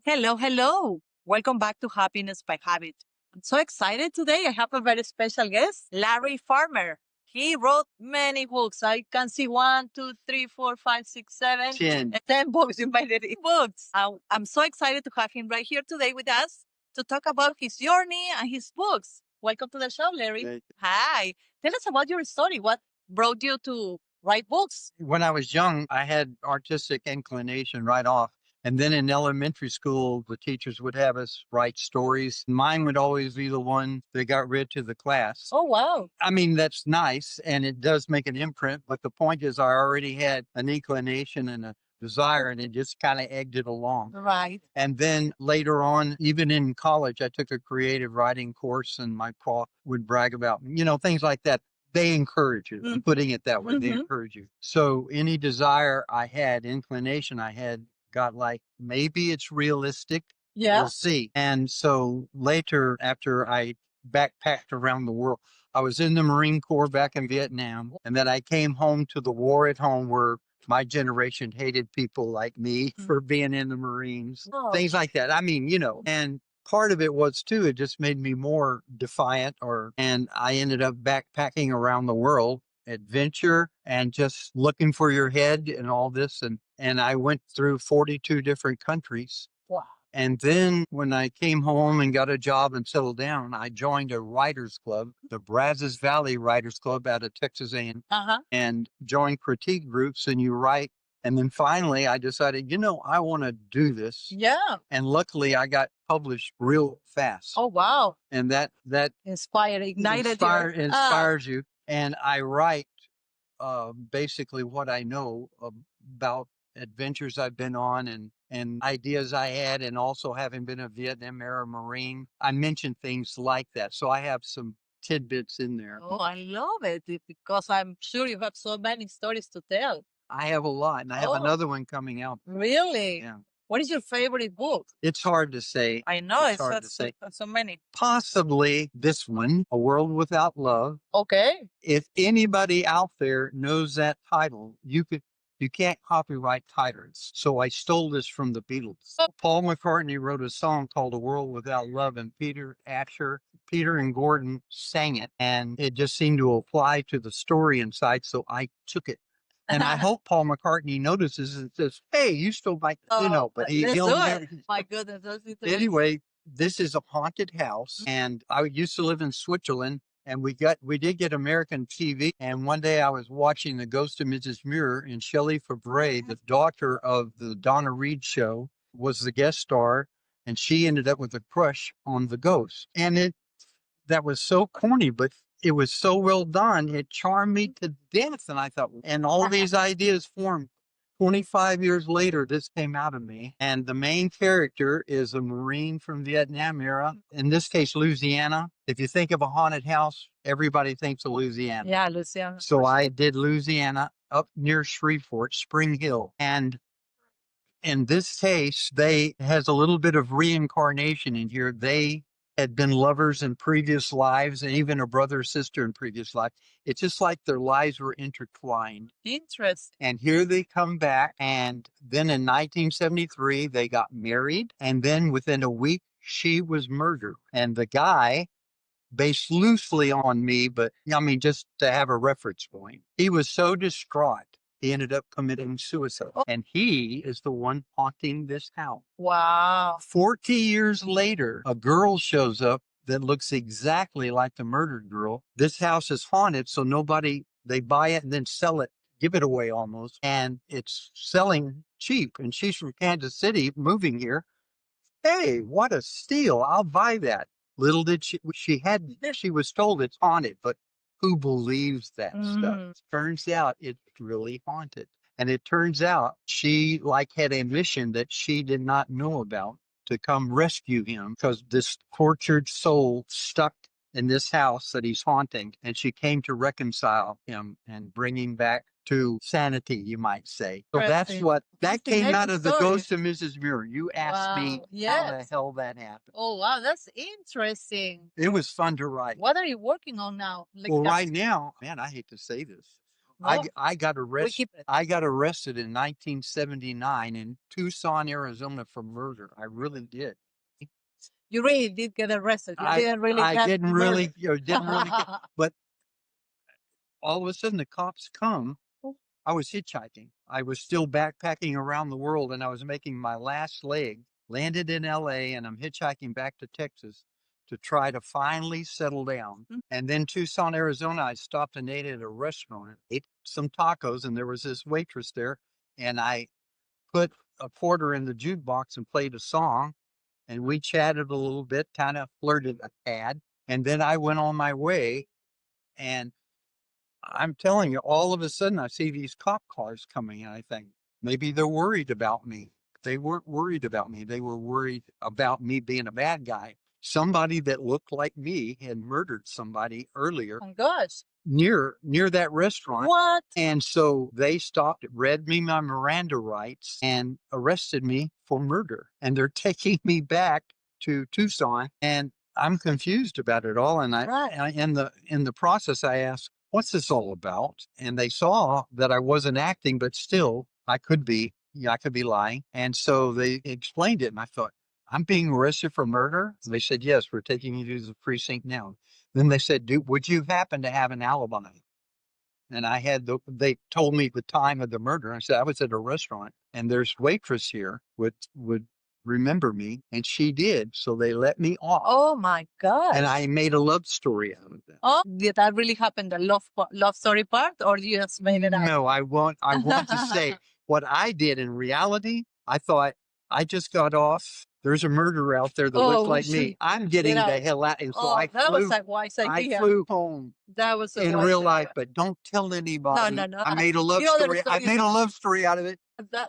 Hello, hello. Welcome back to Happiness by Habit. I'm so excited today. I have a very special guest, Larry Farmer. He wrote many books. I can see 1, 2, 3, 4, 5, 6, 7, 10. 10 books. You made it books. I'm so excited to have him right here today with us to talk about his journey and his books. Welcome to the show, Larry. Thank you. Hi. Tell us about your story. What brought you to write books? When I was young, I had artistic inclination right off. And then in elementary school, the teachers would have us write stories. Mine would always be the one that got read to the class. Oh, wow. I mean, that's nice and it does make an imprint. But the point is, I already had an inclination and a desire, and it just kind of egged it along. Right. And then later on, even in college, I took a creative writing course, and my prof would brag about, things like that. They encourage you. I'm putting it that way. They encourage you. So any desire I had, inclination I had, got like, maybe it's realistic. Yeah. We'll see. And so later, after I backpacked around the world, I was in the Marine Corps back in Vietnam. And then I came home to the war at home where my generation hated people like me for being in the Marines, things like that. I mean, and part of it was too, it just made me more defiant and I ended up backpacking around the world, adventure and just looking for your head and all this. And I went through 42 different countries. Wow. And then when I came home and got a job and settled down, I joined a writers club, the Brazos Valley Writers Club out of Texas A&M, and joined critique groups, and you write. And then finally I decided, I want to do this. Yeah. And luckily I got published real fast. Oh, wow. And that inspires you. And I write basically what I know about adventures I've been on and ideas I had, and also having been a Vietnam era Marine, I mentioned things like that. So I have some tidbits in there. Oh, I love it because I'm sure you have so many stories to tell. I have a lot, and I have another one coming out. Really? Yeah. What is your favorite book? It's hard to say. I know It's hard to say. so many. Possibly this one, A World Without Love. Okay. If anybody out there knows that title, you can't copyright titles. So I stole this from the Beatles. Paul McCartney wrote a song called A World Without Love, and Peter and Gordon sang it, and it just seemed to apply to the story inside. So I took it. And I hope Paul McCartney notices and says, "Hey, you stole my," but he'll never. My goodness. Anyway, this is a haunted house, and I used to live in Switzerland, and we did get American TV. And one day I was watching The Ghost of Mrs. Muir, and Shelley Fabre, the daughter of the Donna Reed show, was the guest star, and she ended up with a crush on the ghost. And that was so corny, but it was so well done. It charmed me to death. And I thought, and all these ideas formed. 25 years later, this came out of me. And the main character is a Marine from Vietnam era, in this case, Louisiana. If you think of a haunted house, everybody thinks of Louisiana. Yeah, Louisiana. So I did Louisiana up near Shreveport, Spring Hill. And in this case, has a little bit of reincarnation in here. They had been lovers in previous lives, and even a brother or sister in previous life. It's just like their lives were intertwined. Interesting. And here they come back. And then in 1973, they got married. And then within a week, she was murdered. And the guy, based loosely on me, but I mean, just to have a reference point, he was so distraught. He ended up committing suicide. And he is the one haunting this house. Wow. 40 years later, a girl shows up that looks exactly like the murdered girl. This house is haunted, so they buy it and then sell it, give it away almost. And it's selling cheap. And she's from Kansas City, moving here. Hey, what a steal. I'll buy that. Little did she was told it's haunted, but who believes that stuff? Turns out it's really haunted. And it turns out she had a mission that she did not know about, to come rescue him, because this tortured soul stuck in this house that he's haunting. And she came to reconcile him and bring him back to sanity, you might say. So that came out of The Ghost of Mrs. Muir. You asked me how the hell that happened. Oh, wow. That's interesting. It was fun to write. What are you working on now? Right now, man, I hate to say this, I got arrested. keep it. I got arrested in 1979 in Tucson, Arizona for murder. I really did. You really did get arrested. You I didn't really I get didn't really, murdered. you know, didn't really get, but all of a sudden the cops come. I was hitchhiking. I was still backpacking around the world and I was making my last leg, landed in LA, and I'm hitchhiking back to Texas to try to finally settle down. And then Tucson, Arizona, I stopped and ate at a restaurant, ate some tacos, and there was this waitress there. And I put a quarter in the jukebox and played a song. And we chatted a little bit, kind of flirted a tad. And then I went on my way. And I'm telling you, all of a sudden I see these cop cars coming, and I think maybe they're worried about me. They weren't worried about me. They were worried about me being a bad guy. Somebody that looked like me had murdered somebody earlier. Oh my gosh. Near that restaurant. What? And so they stopped, read me my Miranda rights, and arrested me for murder. And they're taking me back to Tucson, and I'm confused about it all. And in the process, I asked, "What's this all about?" And they saw that I wasn't acting, but still, I could be. Yeah, I could be lying. And so they explained it, and I thought, "I'm being arrested for murder." And they said, "Yes, we're taking you to the precinct now." Then they said, would you happen to have an alibi?" And they told me the time of the murder. I said, I was at a restaurant and there's waitress here would remember me. And she did. So they let me off. Oh my gosh. And I made a love story out of that. Oh, did that really happen? The love story part, or you just made it up? No, I want to say what I did in reality. I thought I just got off. There's a murderer out there that looks like me. I'm getting the hell out. And so I that was a wise I idea. flew home That was a in wise real idea. life, but don't tell anybody. No, no. I made a love You know, the story. I story made a love story out of it.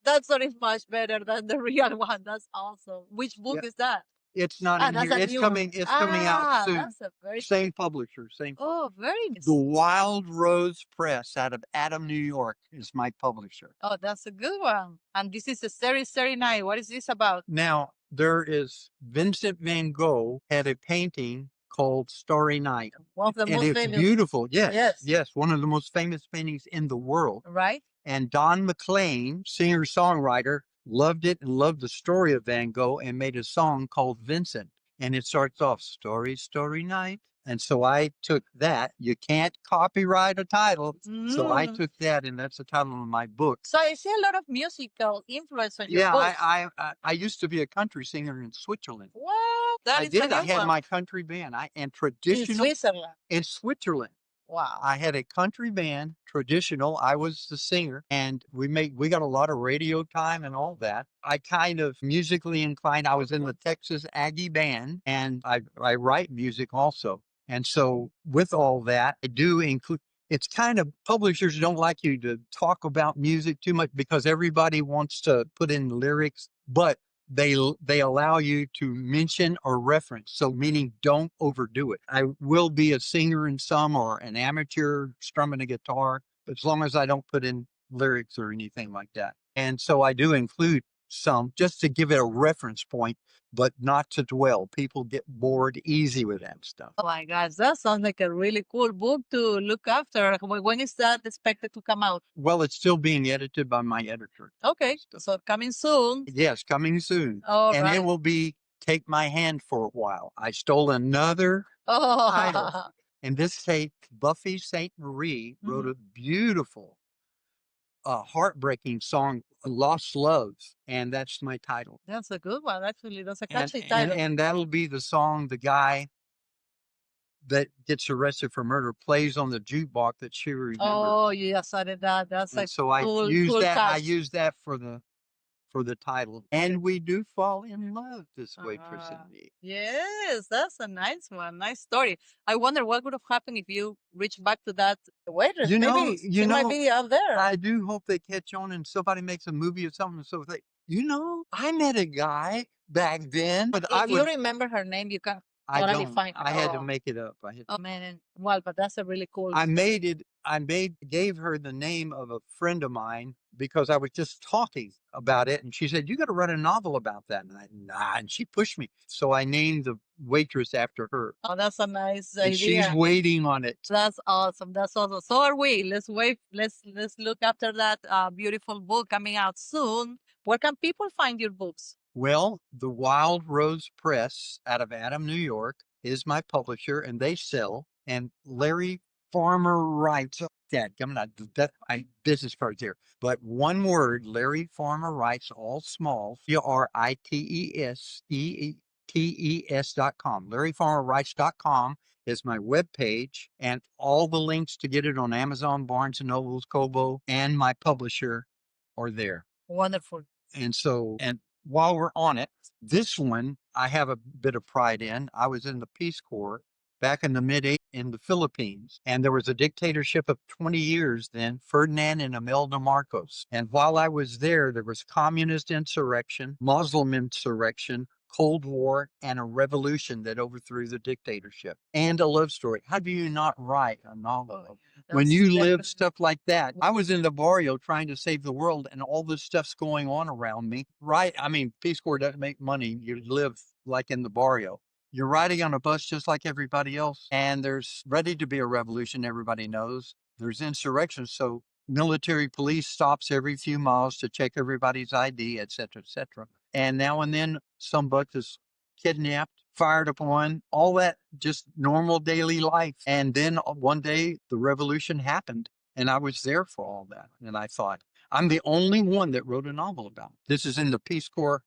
that story is much better than the real one. That's awesome. Which book Yeah. is that? It's not in That's here. a It's new coming. one. It's coming out soon. That's a very Same publisher. Same. Oh, very The nice. Wild Rose Press out of Adam, New York is my publisher. Oh, that's a good one. And this is a series 39. What is this about? Now, there is Vincent van Gogh had a painting called Starry Night. One of the And most it's famous. beautiful. Yes, Yes. yes. One of the most famous paintings in the world. Right? And Don McLean, singer-songwriter, loved it and loved the story of Van Gogh and made a song called Vincent. And it starts off, Starry, Starry Night. And so I took that. You can't copyright a title. So I took that, and that's the title of my book. So I see a lot of musical influence on your Yeah, books. I used to be a country singer in Switzerland. What? That I is a did. new I had one. my country band. And In traditional Switzerland. in Switzerland. Wow. I had a country band, traditional. I was the singer, and we got a lot of radio time and all that. I kind of musically inclined. I was in the Texas Aggie band, and I write music also. And so with all that, I do include. It's kind of publishers don't like you to talk about music too much because everybody wants to put in lyrics, but they allow you to mention or reference. So meaning don't overdo it. I will be a singer in some or an amateur strumming a guitar, but as long as I don't put in lyrics or anything like that. And so I do include some just to give it a reference point, but not to dwell. People get bored easy with that stuff. Oh my gosh, that sounds like a really cool book to look after. When is that expected to come out? Well, it's still being edited by my editor. Okay, so coming soon. Yes, coming soon. All and right. it will be Take My Hand for a While. I stole another title. Oh, And this tape, Buffy St. Marie wrote a beautiful, heartbreaking song, Lost Loves. And that's my title. that's a good one. Actually, that's a And, catchy title. and that'll be the song the guy that gets arrested for murder plays on the jukebox that she remembers. Oh, you just added that. That's And like so I cool, use cool that. I touch. use that for the title. And we do fall in love, this waitress Ah, and me. yes, that's a nice one. Nice story. I wonder what would have happened if you reached back to that waitress. You know- Maybe you she might know, be out there. I do hope they catch on and somebody makes a movie or something. So they, I met a guy back then, but If you remember her name, you can I totally don't. find I had to her. make it up. Oh man, well, but that's a really cool. I gave her the name of a friend of mine because I was just talking about it. And she said, "You got to write a novel about that." And nah. And she pushed me. So I named the waitress after her. Oh, that's a nice And she's idea. waiting on it. That's awesome. That's awesome. So are we. Let's wait. Let's look after that beautiful book coming out soon. Where can people find your books? Well, the Wild Rose Press out of Adam, New York is my publisher, and they sell. And Larry Farmer writes. Dad, I'm not that I business cards here, but one word, Larry Farmer writes, all small, FRITESETES.com. LarryFarmerWrites.com is my webpage, and all the links to get it on Amazon, Barnes and Nobles, Kobo, and my publisher are there. Wonderful. And so, and while we're on it, this one I have a bit of pride in. I was in the Peace Corps back in the in the Philippines, and there was a dictatorship of 20 years then, Ferdinand and Imelda Marcos. And while I was there was communist insurrection, Muslim insurrection, Cold War, and a revolution that overthrew the dictatorship, and a love story. How do you not write a novel when you live stuff like that? I was in the barrio trying to save the world, and all this stuff's going on around me. Right? I mean, Peace Corps doesn't make money. You live like in the barrio. You're riding on a bus just like everybody else, and there's ready to be a revolution. Everybody knows there's insurrection, so military police stops every few miles to check everybody's ID, et cetera, et cetera. And now and then some buck is kidnapped, fired upon, all that just normal daily life. And then one day the revolution happened, and I was there for all that. And I thought, I'm the only one that wrote a novel about it. This is in the Peace Corps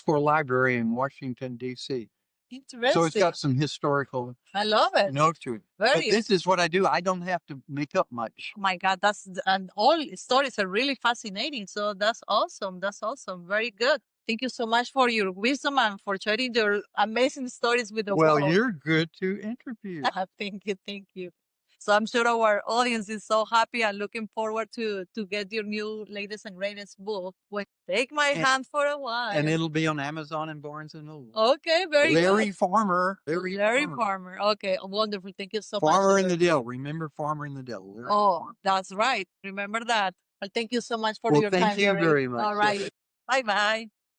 Library in Washington, D.C. Interesting. So it's got some historical I love it. note to it. But this is what I do. I don't have to make up much. Oh my God, and all stories are really fascinating. So that's awesome. That's awesome. Very good. Thank you so much for your wisdom and for sharing your amazing stories with the Well, world. you're good to interview. Thank you. Thank you. So I'm sure our audience is so happy and looking forward to get your new latest and greatest book. Well, take my hand for a while. And it'll be on Amazon and Barnes and Noble. Okay, very Larry good. Farmer. Larry Farmer. Okay, wonderful. Thank you so much. Farmer in the Dell. Remember Farmer in the Dell. Oh, that's right. Remember that. Well, thank you so much for Well, your thank time. you Larry. very much. All right. Bye bye.